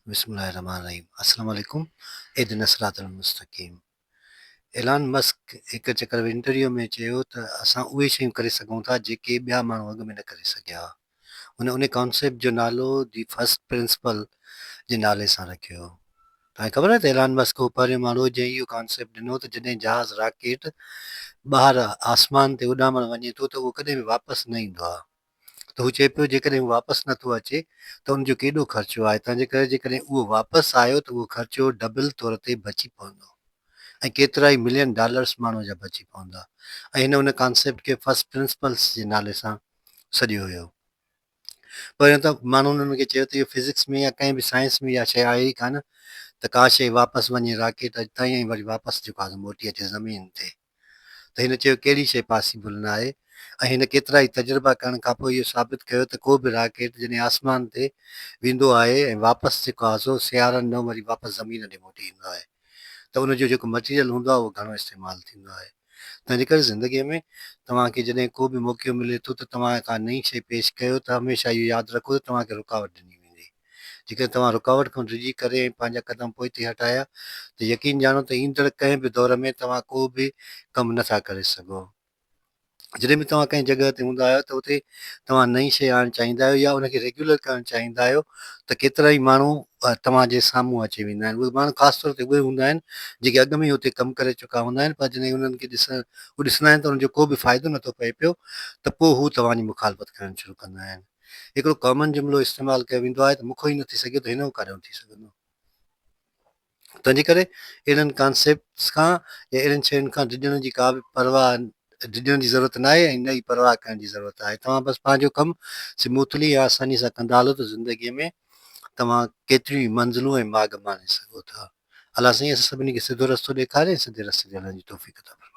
बिस्मिल्लाहिर्रहमानिर्रहीम। अस्सलाम वालेकुम। इहदिना सिरातल मुस्तक़ीम। एलान मस्क हिक चकर इंटरव्यू में चयो त असां उहे शयूं करे सघूं था जेके ॿिया माण्हू अॻ में न करे सघिया हुआ। उन कॉन्सेप्ट जो नालो दी फर्स्ट प्रिंसिपल जे नाले सां रखियो हो। तव्हांखे ख़बर आहे त एलान मस्क हो पहिरियों माण्हू जंहिं इहो कॉन्सेप्ट ॾिनो त जॾहिं जहाज़ रॉकेट ॿाहिरि आसमान ते उॾामण वञे थो त उहो कॾहिं बि वापसि न ईंदो आहे। त हू चए पियो जेकॾहिं उहो वापसि नथो अचे त उनजो केॾो ख़र्चो आहे, तंहिंजे करे जेकॾहिं उहो वापसि आयो त उहो ख़र्चो डबल तौर ते बची पवंदो ऐं केतिरा ई मिलियन डॉलर्स माण्हू जा बची पवंदा। ऐं हिन उन कॉन्सेप्ट खे फर्स्ट प्रिंसिपल्स जे नाले सां सॾियो हुयो। पहिरियों त माण्हुनि हुनखे चयो त इहो फिज़िक्स में या कंहिं बि साइंस में इहा शइ आहे ई कान त का शइ वापसि वञे रॉकेट ताईं ऐं वरी वापसि जेको आहे मोटी अचे ज़मीन ते। त हिन चयो कहिड़ी शइ पॉसिबल न आहे ऐं हिन केतिरा ई तजुर्बा करण खां पोइ इहो साबित कयो त को बि रॉकेट जॾहिं आसमान ते वेंदो आहे ऐं वापसि जेको आहे सो सियारनि न वरी वापसि ज़मीन ते मोटी ईंदो आहे त उनजो जेको मटीरियल हूंदो आहे उहो घणो इस्तेमालु थींदो आहे। तंहिंजे करे ज़िंदगीअ में तव्हांखे जॾहिं को बि मौक़ो मिले थो त तव्हां का नई शइ पेश कयो त हमेशह इहो यादि रखो त तव्हांखे रुकावट ॾिनी वेंदी। जेकर तव्हां रुकावट खां डिॼी करे पंहिंजा कदम पोइते हटाया त यकीन ॼाणो त ईंदड़ कंहिं बि दौर में तव्हां को बि कमु नथा करे सघो। जॾहिं बि तव्हां कंहिं जॻह ते हूंदा आहियो त उते तव्हां नई शइ आणणु चाहींदा आहियो या उनखे रेगुलर करणु चाहींदा आहियो त केतिरा ई माण्हू तव्हांजे साम्हूं अची वेंदा आहिनि। उहे माण्हू ख़ासि तौर ते उहे हूंदा आहिनि जेके अॻ में ई हुते कमु करे चुका हूंदा आहिनि, पर जॾहिं उन्हनि खे उहे ॾिसंदा आहिनि त उन्हनि जो को बि फ़ाइदो नथो पए पियो त पोइ हू तव्हांजी मुखालफ़त करणु शुरू कंदा आहिनि। हिकिड़ो कॉमन जुमिलो इस्तेमालु कयो वेंदो आहे त मूंखां ई न थी सघे त हिन खां काॾों थी सघंदो। तंहिंजे करे इन्हनि कॉन्सेप्ट्स खां या अहिड़ियुनि शयुनि खां डिॼण जी का बि परवाह डिॼण जी ज़रूरत न आहे ऐं न ई परवाह करण जी ज़रूरत आहे। तव्हां बसि पंहिंजो कमु स्मूथली या आसानी सां कंदा हलो त ज़िंदगीअ में तव्हां केतिरियूं ई मंज़िलूं ऐं माॻ माणे सघो था। अलाह साईं असां सभिनी खे सिधो रस्तो ॾेखारे, सिधे रस्ते ते हलण जी तौफ़ीक़ अता फरमाए।